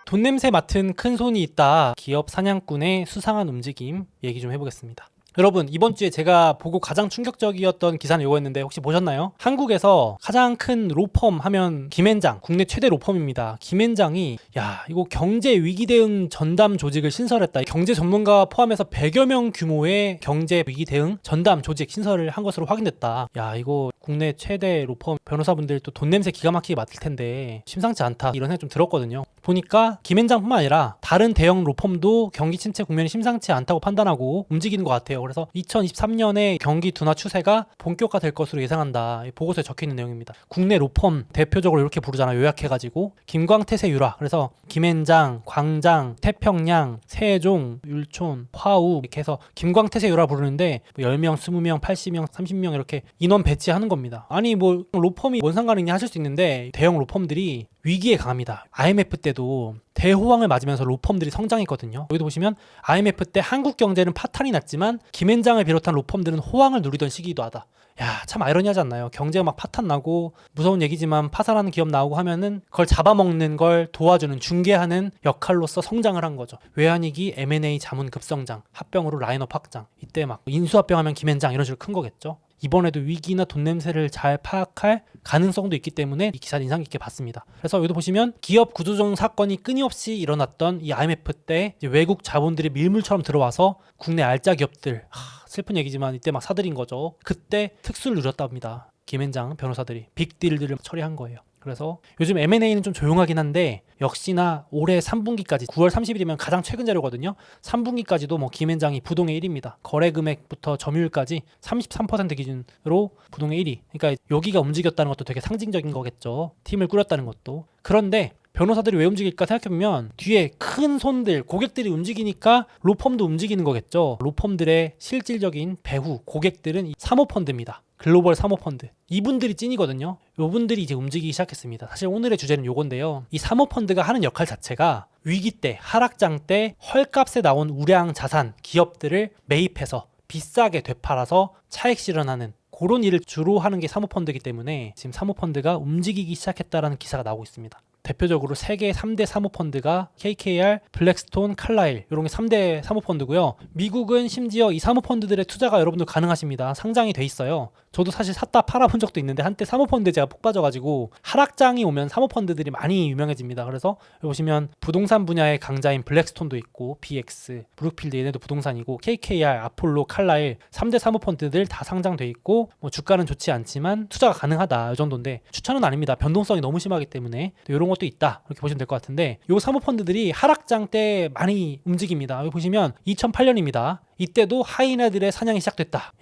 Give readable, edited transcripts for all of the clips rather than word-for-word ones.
돈 냄새 맡은 큰 손이 있다. 기업 사냥꾼의 수상한 움직임 얘기 좀 해보겠습니다. 여러분, 이번 주에 제가 보고 가장 충격적이었던 기사는 이거였는데 혹시 보셨나요? 한국에서 가장 큰 로펌 하면 김앤장, 국내 최대 로펌입니다. 김앤장이 이거 경제 위기 대응 전담 조직을 신설했다. 경제 전문가 포함해서 100여 명 규모의 경제 위기 대응 전담 조직 신설을 한 것으로 확인됐다. 이거 국내 최대 로펌 변호사분들 또 돈 냄새 기가 막히게 맡을 텐데 심상치 않다, 이런 생각 좀 들었거든요. 보니까 김앤장뿐만 아니라 다른 대형 로펌도 경기 침체 국면이 심상치 않다고 판단하고 움직이는 것 같아요. 그래서 2023년에 경기 둔화 추세가 본격화될 것으로 예상한다. 보고서에 적혀있는 내용입니다. 국내 로펌 대표적으로 이렇게 부르잖아요. 요약해가지고 김광태세 유라. 그래서 김앤장, 광장, 태평양, 세종, 율촌, 화우 이렇게 해서 김광태세 유라 부르는데 10명, 20명, 80명, 30명 이렇게 인원 배치하는 겁니다. 아니 뭐 로펌이 뭔 상관이냐 하실 수 있는데 대형 로펌들이 위기에 강합니다. IMF 때도 대호황을 맞으면서 로펌들이 성장했거든요. 여기도 보시면 IMF 때 한국 경제는 파탄이 났지만 김앤장을 비롯한 로펌들은 호황을 누리던 시기이기도 하다. 참 아이러니하지 않나요? 경제가 막 파탄 나고 무서운 얘기지만 파산하는 기업 나오고 하면은 그걸 잡아먹는 걸 도와주는, 중개하는 역할로서 성장을 한 거죠. 외환위기, M&A 자문 급성장, 합병으로 라인업 확장. 이때 막 인수합병하면 김앤장 이런 식으로 큰 거겠죠. 이번에도 위기나 돈 냄새를 잘 파악할 가능성도 있기 때문에 이 기사를 인상 깊게 봤습니다. 그래서 여기도 보시면 기업 구조조정 사건이 끊임없이 일어났던 이 IMF 때 외국 자본들이 밀물처럼 들어와서 국내 알짜 기업들, 슬픈 얘기지만 이때 막 사들인 거죠. 그때 특수를 누렸답니다. 김앤장 변호사들이 빅딜들을 처리한 거예요. 그래서 요즘 M&A는 좀 조용하긴 한데 역시나 올해 3분기까지 9월 30일이면 가장 최근 자료거든요. 3분기까지도 뭐 김앤장이 부동의 1위입니다. 거래 금액부터 점유율까지 33% 기준으로 부동의 1위. 그러니까 여기가 움직였다는 것도 되게 상징적인 거겠죠. 팀을 꾸렸다는 것도. 그런데 변호사들이 왜 움직일까 생각해보면 뒤에 큰 손들, 고객들이 움직이니까 로펌도 움직이는 거겠죠. 로펌들의 실질적인 배후, 고객들은 이 사모펀드입니다. 글로벌 사모펀드. 이분들이 찐이거든요. 이분들이 이제 움직이기 시작했습니다. 사실 오늘의 주제는 요건데요. 이 사모펀드가 하는 역할 자체가 위기 때, 하락장 때 헐값에 나온 우량 자산, 기업들을 매입해서 비싸게 되팔아서 차익 실현하는 그런 일을 주로 하는 게 사모펀드이기 때문에 지금 사모펀드가 움직이기 시작했다라는 기사가 나오고 있습니다. 대표적으로 세계 3대 사모펀드가 KKR, 블랙스톤, 칼라일 이런 게 3대 사모펀드고요. 미국은 심지어 이 사모펀드들의 투자가 여러분들 가능하십니다. 상장이 돼 있어요. 저도 사실 샀다 팔아본 적도 있는데 한때 사모펀드에 제가 푹 빠져가지고 하락장이 오면 사모펀드들이 많이 유명해집니다. 그래서 여기 보시면 부동산 분야의 강자인 블랙스톤도 있고 BX, 브룩필드 얘네도 부동산이고 KKR, 아폴로, 칼라일 3대 사모펀드들 다 상장돼 있고 뭐 주가는 좋지 않지만 투자가 가능하다 이 정도인데 추천은 아닙니다. 변동성이 너무 심하기 때문에 이런 것도 있다 이렇게 보시면 될 것 같은데 요 사모펀드들이 하락장 때 많이 움직입니다. 여기 보시면 2008년입니다. 이때도 하이에나들의 사냥이 시작됐다.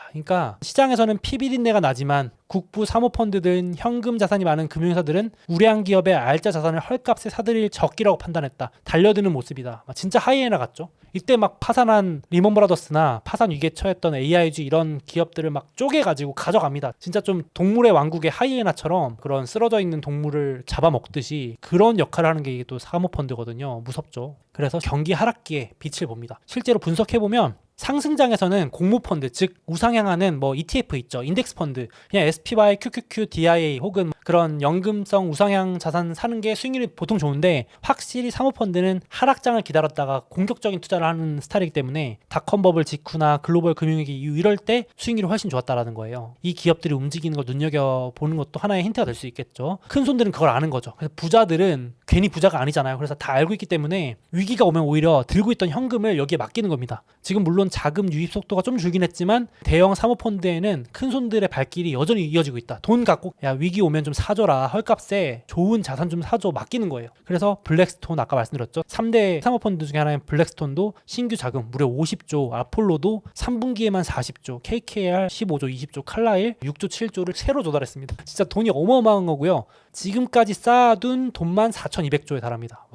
그러니까 시장에서는 피비린내가 나지만 국부 사모펀드든 현금 자산이 많은 금융회사들은 우량 기업의 알짜 자산을 헐값에 사들일 적기라고 판단했다. 달려드는 모습이다. 진짜 하이에나 같죠. 이때 막 파산한 리먼브라더스나 파산 위기에 처했던 AIG 이런 기업들을 막 쪼개가지고 가져갑니다. 진짜 좀 동물의 왕국의 하이에나처럼 그런 쓰러져 있는 동물을 잡아먹듯이 그런 역할을 하는 게 이게 또 사모펀드거든요. 무섭죠. 그래서 경기 하락기에 빛을 봅니다. 실제로 분석해보면 상승장에서는 공모펀드, 즉 우상향하는 뭐 ETF 있죠. 인덱스 펀드, 그냥 SPY, QQQ, DIA 혹은 그런 연금성 우상향 자산 사는 게 수익률이 보통 좋은데 확실히 사모펀드는 하락장을 기다렸다가 공격적인 투자를 하는 스타일이기 때문에 닷컴 버블 직후나 글로벌 금융위기 이후 이럴 때 수익률이 훨씬 좋았다라는 거예요. 이 기업들이 움직이는 걸 눈여겨보는 것도 하나의 힌트가 될 수 있겠죠. 큰 손들은 그걸 아는 거죠. 그래서 부자들은 괜히 부자가 아니잖아요. 그래서 다 알고 있기 때문에 위기가 오면 오히려 들고 있던 현금을 여기에 맡기는 겁니다. 지금 물론 자금 유입 속도가 좀 줄긴 했지만 대형 사모펀드에는 큰 손들의 발길이 여전히 이어지고 있다. 돈 갖고 위기 오면 좀 사줘라. 헐값에 좋은 자산 좀 사줘. 맡기는 거예요. 그래서 블랙스톤 아까 말씀드렸죠. 3대 사모펀드 중에 하나인 블랙스톤도 신규 자금 무려 50조, 아폴로도 3분기에만 40조, KKR 15조, 20조, 칼라일 6조, 7조를 새로 조달했습니다. 진짜 돈이 어마어마한 거고요. 지금까지 쌓아둔 돈만 4,200조에 달합니다.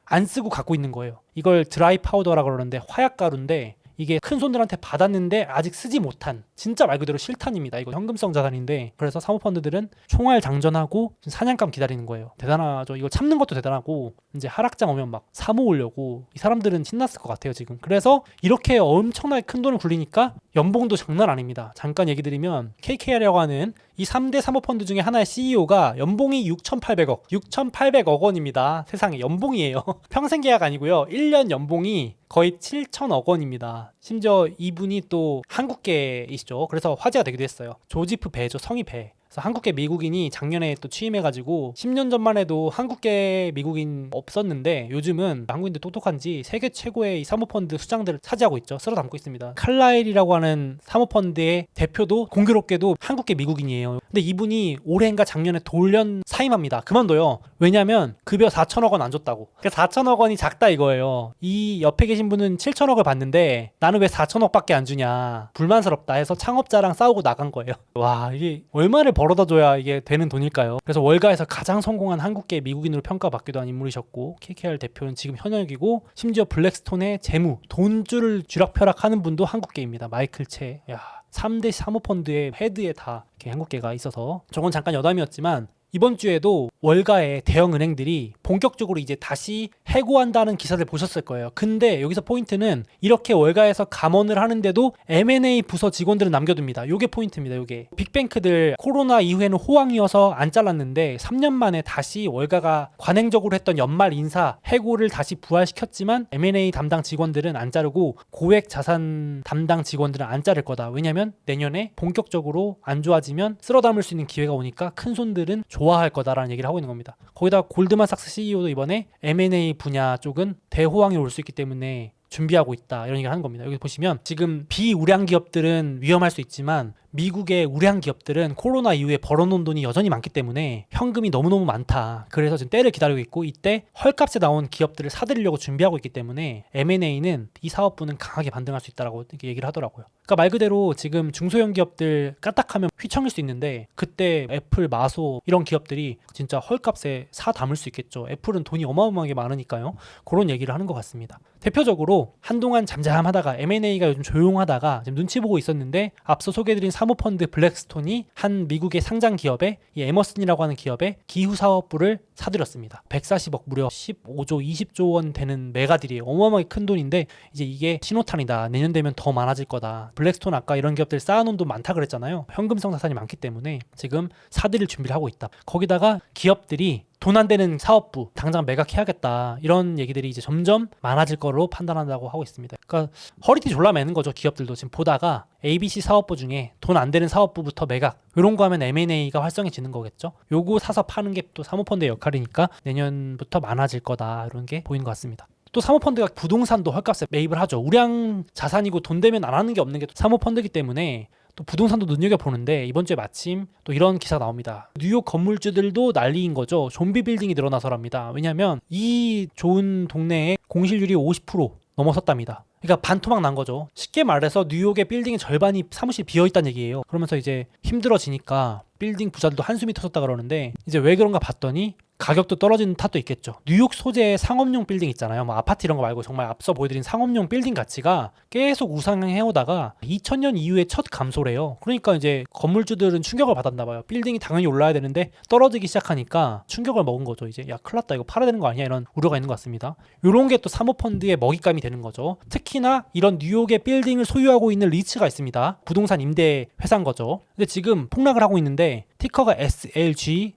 안 쓰고 갖고 있는 거예요. 이걸 드라이 파우더라고 그러는데 화약가루인데 이게 큰 손들한테 받았는데 아직 쓰지 못한 진짜 말 그대로 실탄입니다. 이거 현금성 자산인데 그래서 사모펀드들은 총알 장전하고 사냥감 기다리는 거예요. 대단하죠. 이거 참는 것도 대단하고 이제 하락장 오면 막 사모으려고 이 사람들은 신났을 것 같아요 지금. 그래서 이렇게 엄청나게 큰 돈을 굴리니까 연봉도 장난 아닙니다. 잠깐 얘기 드리면 KKR이라고 하는 이 3대 사모펀드 중에 하나의 CEO가 연봉이 6,800억 원입니다. 세상에 연봉이에요. 평생 계약 아니고요. 1년 연봉이 거의 7천억 원입니다. 심지어 이분이 또 한국계이시죠. 그래서 화제가 되기도 했어요. 조지프 배죠. 성이 배. 그래서 한국계 미국인이 작년에 또 취임해가지고 10년 전만 해도 한국계 미국인 없었는데 요즘은 한국인들 똑똑한지 세계 최고의 이 사모펀드 수장들을 차지하고 있죠. 쓸어 담고 있습니다. 칼라일이라고 하는 사모펀드의 대표도 공교롭게도 한국계 미국인이에요. 근데 이분이 올해인가 작년에 돌연 사임합니다. 그만둬요. 왜냐면 급여 4천억 원 안 줬다고. 그러니까 4천억 원이 작다 이거예요. 이 옆에 계신 분은 7천억을 받는데 나는 왜 4천억밖에 안 주냐. 불만스럽다 해서 창업자랑 싸우고 나간 거예요. 와, 이게 얼마를 벌어다 줘야 이게 되는 돈일까요? 그래서 월가에서 가장 성공한 한국계 미국인으로 평가받기도 한 인물이셨고 KKR 대표는 지금 현역이고 심지어 블랙스톤의 재무, 돈줄을 쥐락펴락하는 분도 한국계입니다. 마이클 채. 야, 3대 사모펀드의 헤드에 다 이렇게 한국계가 있어서 저건 잠깐 여담이었지만 이번 주에도 월가의 대형 은행들이 본격적으로 이제 다시 해고한다는 기사들 보셨을 거예요. 근데 여기서 포인트는 이렇게 월가에서 감원을 하는데도 M&A 부서 직원들은 남겨둡니다. 요게 포인트입니다. 요게 빅뱅크들 코로나 이후에는 호황이어서 안 잘랐는데 3년 만에 다시 월가가 관행적으로 했던 연말 인사 해고를 다시 부활시켰지만 M&A 담당 직원들은 안 자르고 고액 자산 담당 직원들은 안 자를 거다. 왜냐면 내년에 본격적으로 안 좋아지면 쓸어 담을 수 있는 기회가 오니까 큰 손들은 좋아할 거다라는 얘기를 하고 있는 겁니다. 거기다 골드만삭스 CEO도 이번에 M&A 분야 쪽은 대호황이 올 수 있기 때문에 준비하고 있다 이런 얘기를 하는 겁니다. 여기 보시면 지금 비우량 기업들은 위험할 수 있지만 미국의 우량 기업들은 코로나 이후에 벌어놓은 돈이 여전히 많기 때문에 현금이 너무너무 많다. 그래서 지금 때를 기다리고 있고 이때 헐값에 나온 기업들을 사들이려고 준비하고 있기 때문에 M&A는 이 사업부는 강하게 반등할 수 있다라고 이렇게 얘기를 하더라고요. 그러니까 말 그대로 지금 중소형 기업들 까딱하면 휘청일 수 있는데 그때 애플, 마소 이런 기업들이 진짜 헐값에 사 담을 수 있겠죠. 애플은 돈이 어마어마하게 많으니까요. 그런 얘기를 하는 것 같습니다. 대표적으로 한동안 잠잠하다가 M&A가 요즘 조용하다가 지금 눈치 보고 있었는데 앞서 소개해드린 사모펀드 블랙스톤이 한 미국의 상장 기업에 이 에머슨이라고 하는 기업에 기후 사업부를 사들였습니다. 140억 무려 15조 20조 원 되는 메가딜이에요. 어마어마하게 큰 돈인데 이제 이게 신호탄이다. 내년 되면 더 많아질 거다. 블랙스톤 아까 이런 기업들 쌓아놓은 돈 많다 그랬잖아요. 현금성 자산이 많기 때문에 지금 사들일 준비를 하고 있다. 거기다가 기업들이 돈 안 되는 사업부 당장 매각해야겠다 이런 얘기들이 이제 점점 많아질 거로 판단한다고 하고 있습니다. 그러니까 허리띠 졸라 매는 거죠. 기업들도 지금 보다가 ABC 사업부 중에 돈 안 되는 사업부부터 매각 이런 거 하면 M&A가 활성해지는 거겠죠. 요거 사서 파는 게 또 사모펀드의 역할이니까 내년부터 많아질 거다 이런 게 보이는 것 같습니다. 또 사모펀드가 부동산도 헐값에 매입을 하죠. 우량 자산이고 돈 되면 안 하는 게 없는 게 사모펀드이기 때문에 또 부동산도 눈여겨보는데 이번 주에 마침 또 이런 기사가 나옵니다. 뉴욕 건물주들도 난리인 거죠. 좀비 빌딩이 늘어나서랍니다. 왜냐하면 이 좋은 동네에 공실률이 50% 넘어섰답니다. 그러니까 반토막 난 거죠. 쉽게 말해서 뉴욕의 빌딩의 절반이 사무실 비어있다는 얘기예요. 그러면서 이제 힘들어지니까 빌딩 부자들도 한숨이 터졌다 그러는데 이제 왜 그런가 봤더니 가격도 떨어지는 탓도 있겠죠. 뉴욕 소재의 상업용 빌딩 있잖아요. 뭐 아파트 이런 거 말고 정말 앞서 보여드린 상업용 빌딩 가치가 계속 우상해오다가 2000년 이후에 첫 감소래요. 그러니까 이제 건물주들은 충격을 받았나 봐요. 빌딩이 당연히 올라야 되는데 떨어지기 시작하니까 충격을 먹은 거죠. 이제 야 큰일 났다 이거 팔아야 되는 거 아니야 이런 우려가 있는 것 같습니다. 이런 게 또 사모펀드의 먹잇감이 되는 거죠. 특히나 이런 뉴욕의 빌딩을 소유하고 있는 리츠가 있습니다. 부동산 임대 회사인 거죠. 근데 지금 폭락을 하고 있는데 티커가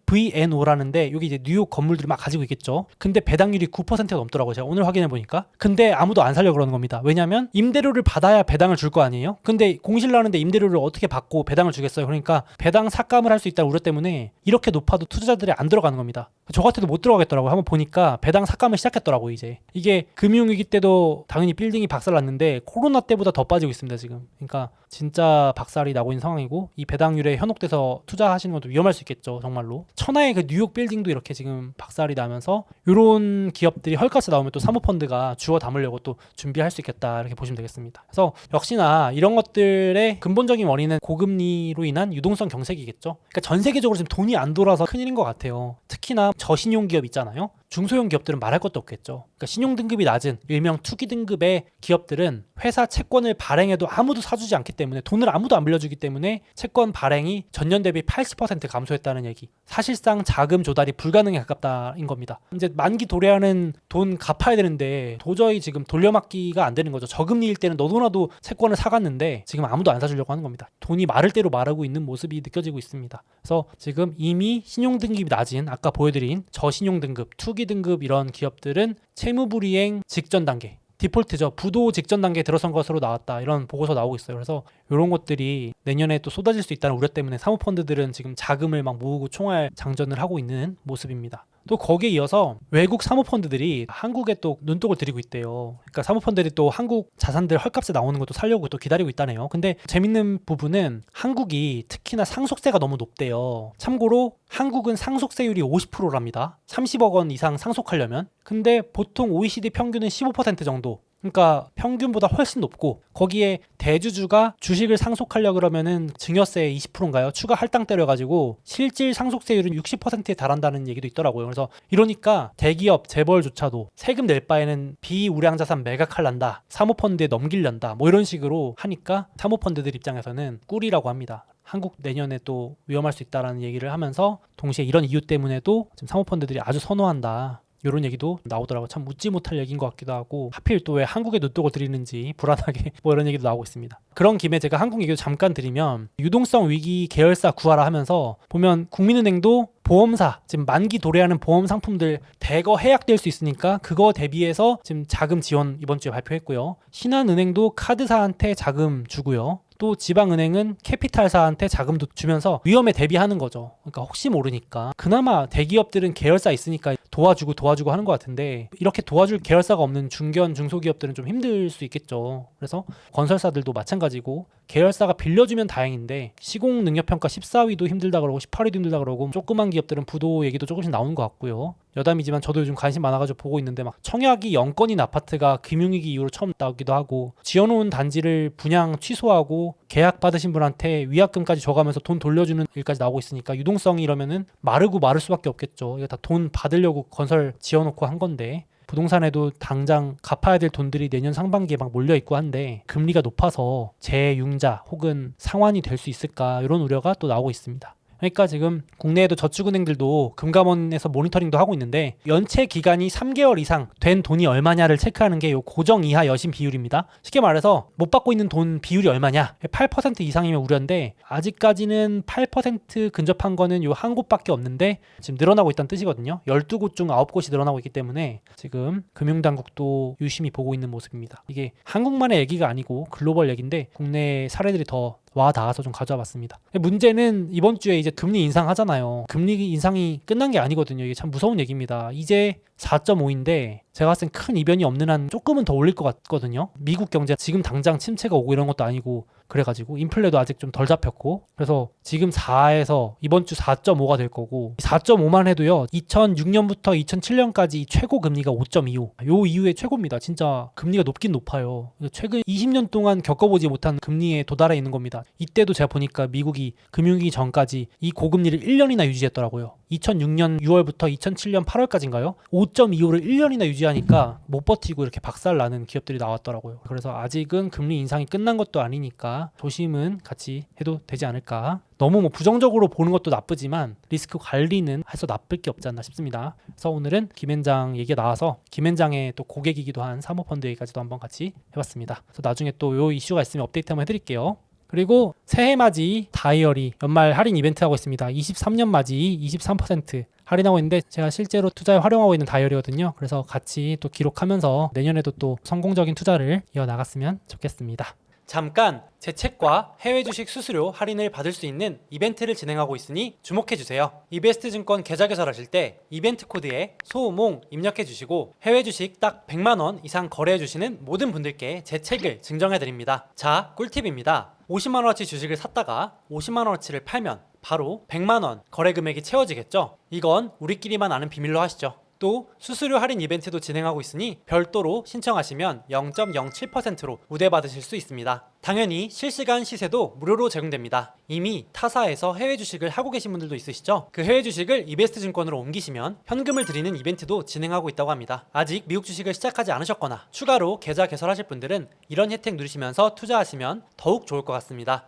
SLGVNO라는데 여기 이제 뉴욕 건물들을 막 가지고 있겠죠. 근데 배당률이 9%가 넘더라고요. 제가 오늘 확인해 보니까. 근데 아무도 안 살려고 그러는 겁니다. 왜냐하면 임대료를 받아야 배당을 줄 거 아니에요. 근데 공실 나는데 임대료를 어떻게 받고 배당을 주겠어요. 그러니까 배당 삭감을 할 수 있다는 우려 때문에 이렇게 높아도 투자자들이 안 들어가는 겁니다. 저 같아도 못 들어가겠더라고요. 한번 보니까 배당 삭감을 시작했더라고요. 이제 이게 금융위기 때도 당연히 빌딩이 박살났는데 코로나 때보다 더 빠지고 있습니다. 지금. 그러니까 진짜 박살이 나고 있는 상황이고 이 배당률에 현혹돼서 투자하시는 것도 위험할 수 있겠죠. 정말로. 천하의 그 뉴욕 빌딩도 이렇게 지금 박살이 나면서 이런 기업들이 헐값에 나오면 또 사모펀드가 주워 담으려고 또 준비할 수 있겠다 이렇게 보시면 되겠습니다. 그래서 역시나 이런 것들의 근본적인 원인은 고금리로 인한 유동성 경색이겠죠. 그러니까 전 세계적으로 지금 돈이 안 돌아서 큰일인 것 같아요. 특히나 저신용 기업 있잖아요. 중소형 기업들은 말할 것도 없겠죠. 그러니까 신용 등급이 낮은 일명 투기 등급의 기업들은 회사 채권을 발행해도 아무도 사주지 않기 때문에, 돈을 아무도 안 빌려주기 때문에 채권 발행이 전년 대비 80% 감소했다는 얘기. 사실상 자금 조달이 불가능에 가깝다인 겁니다. 이제 만기 도래하는 돈 갚아야 되는데 도저히 지금 돌려막기가 안 되는 거죠. 저금리일 때는 너도나도 채권을 사갔는데 지금 아무도 안 사주려고 하는 겁니다. 돈이 마를 대로 마르고 있는 모습이 느껴지고 있습니다. 그래서 지금 이미 신용 등급이 낮은 아까 보여드린 저신용 등급, 투기 등급 이런 기업들은 채무불이행 직전 단계, 디폴트죠. 부도 직전 단계에 들어선 것으로 나왔다. 이런 보고서 나오고 있어요. 그래서 이런 것들이 내년에 또 쏟아질 수 있다는 우려 때문에 사모펀드들은 지금 자금을 막 모으고 총알 장전을 하고 있는 모습입니다. 또 거기에 이어서 외국 사모펀드들이 한국에 또 눈독을 들이고 있대요. 그러니까 사모펀드들이 또 한국 자산들 헐값에 나오는 것도 살려고 또 기다리고 있다네요. 근데 재밌는 부분은 한국이 특히나 상속세가 너무 높대요. 참고로 한국은 상속세율이 50%랍니다. 30억 원 이상 상속하려면. 근데 보통 OECD 평균은 15% 정도. 그러니까 평균보다 훨씬 높고, 거기에 대주주가 주식을 상속하려 그러면은 증여세 20%인가요? 추가 할당 때려가지고 실질 상속세율은 60%에 달한다는 얘기도 있더라고요. 그래서 이러니까 대기업 재벌조차도 세금 낼 바에는 비우량자산 매각할란다, 사모펀드에 넘길란다, 뭐 이런 식으로 하니까 사모펀드들 입장에서는 꿀이라고 합니다. 한국 내년에 또 위험할 수 있다라는 얘기를 하면서 동시에 이런 이유 때문에도 지금 사모펀드들이 아주 선호한다, 이런 얘기도 나오더라고요. 참 웃지 못할 얘기인 것 같기도 하고, 하필 또 왜 한국에 눈독을 들이는지 불안하게 뭐 이런 얘기도 나오고 있습니다. 그런 김에 제가 한국 얘기도 잠깐 드리면, 유동성 위기 계열사 구하라 하면서 보면 국민은행도 보험사, 지금 만기 도래하는 보험 상품들 대거 해약될 수 있으니까 그거 대비해서 지금 자금 지원 이번 주에 발표했고요. 신한은행도 카드사한테 자금 주고요. 또 지방은행은 캐피탈사한테 자금도 주면서 위험에 대비하는 거죠. 그러니까 혹시 모르니까. 그나마 대기업들은 계열사 있으니까 도와주고 하는 것 같은데, 이렇게 도와줄 계열사가 없는 중견 중소기업들은 좀 힘들 수 있겠죠. 그래서 건설사들도 마찬가지고, 계열사가 빌려주면 다행인데 시공능력평가 14위도 힘들다 그러고 18위도 힘들다 그러고, 조그만 기업들은 부도 얘기도 조금씩 나오는 것 같고요. 여담이지만 저도 요즘 관심 많아가지고 보고 있는데, 막 청약이 영건인 아파트가 금융위기 이후로 처음 나오기도 하고, 지어놓은 단지를 분양 취소하고 계약 받으신 분한테 위약금까지 줘가면서 돈 돌려주는 일까지 나오고 있으니까 유동성이 이러면은 마르고 마를 수밖에 없겠죠. 이거 다 돈 받으려고 건설 지어놓고 한 건데, 부동산에도 당장 갚아야 될 돈들이 내년 상반기에 막 몰려있고 한데 금리가 높아서 재융자 혹은 상환이 될 수 있을까, 이런 우려가 또 나오고 있습니다. 그러니까 지금 국내에도 저축은행들도 금감원에서 모니터링도 하고 있는데, 연체 기간이 3개월 이상 된 돈이 얼마냐를 체크하는 게 요 고정 이하 여신 비율입니다. 쉽게 말해서 못 받고 있는 돈 비율이 얼마냐, 8% 이상이면 우려인데 아직까지는 8% 근접한 거는 요 한 곳밖에 없는데 지금 늘어나고 있다는 뜻이거든요. 12곳 중 9곳이 늘어나고 있기 때문에 지금 금융당국도 유심히 보고 있는 모습입니다. 이게 한국만의 얘기가 아니고 글로벌 얘기인데 국내 사례들이 더 와 닿아서 좀 가져와 봤습니다. 문제는 이번 주에 이제 금리 인상하잖아요. 금리 인상이 끝난 게 아니거든요. 이게 참 무서운 얘기입니다. 이제 4.5인데 제가 봤을 땐 큰 이변이 없는 한 조금은 더 올릴 것 같거든요. 미국 경제 지금 당장 침체가 오고 이런 것도 아니고, 그래가지고 인플레도 아직 좀 덜 잡혔고, 그래서 지금 4에서 이번 주 4.5가 될 거고, 4.5만 해도요 2006년부터 2007년까지 최고 금리가 5.25, 요 이후에 최고입니다. 진짜 금리가 높긴 높아요. 최근 20년 동안 겪어보지 못한 금리에 도달해 있는 겁니다. 이때도 제가 보니까 미국이 금융위기 전까지 이 고금리를 1년이나 유지했더라고요. 2006년 6월부터 2007년 8월까지인가요? 5.25를 1년이나 유지하니까 못 버티고 이렇게 박살나는 기업들이 나왔더라고요. 그래서 아직은 금리 인상이 끝난 것도 아니니까 조심은 같이 해도 되지 않을까. 너무 뭐 부정적으로 보는 것도 나쁘지만 리스크 관리는 해서 나쁠 게 없지 않나 싶습니다. 그래서 오늘은 김앤장 얘기가 나와서 김앤장의 또 고객이기도 한 사모펀드 얘기까지도 한번 같이 해봤습니다. 그래서 나중에 또 요 이슈가 있으면 업데이트 한번 해드릴게요. 그리고 새해맞이 다이어리 연말 할인 이벤트 하고 있습니다. 23년 맞이 23% 할인하고 있는데 제가 실제로 투자에 활용하고 있는 다이어리거든요. 그래서 같이 또 기록하면서 내년에도 또 성공적인 투자를 이어나갔으면 좋겠습니다. 잠깐 제 책과 해외 주식 수수료 할인을 받을 수 있는 이벤트를 진행하고 있으니 주목해주세요. 이베스트증권 계좌 개설하실 때 이벤트 코드에 소우몽 입력해주시고 해외 주식 딱 100만원 이상 거래해주시는 모든 분들께 제 책을 증정해드립니다. 자, 꿀팁입니다. 50만원어치 주식을 샀다가 50만원어치를 팔면 바로 100만원 거래 금액이 채워지겠죠? 이건 우리끼리만 아는 비밀로 하시죠. 또 수수료 할인 이벤트도 진행하고 있으니 별도로 신청하시면 0.07%로 우대받으실 수 있습니다. 당연히 실시간 시세도 무료로 제공됩니다. 이미 타사에서 해외 주식을 하고 계신 분들도 있으시죠? 그 해외 주식을 이베스트 증권으로 옮기시면 현금을 드리는 이벤트도 진행하고 있다고 합니다. 아직 미국 주식을 시작하지 않으셨거나 추가로 계좌 개설하실 분들은 이런 혜택 누리시면서 투자하시면 더욱 좋을 것 같습니다.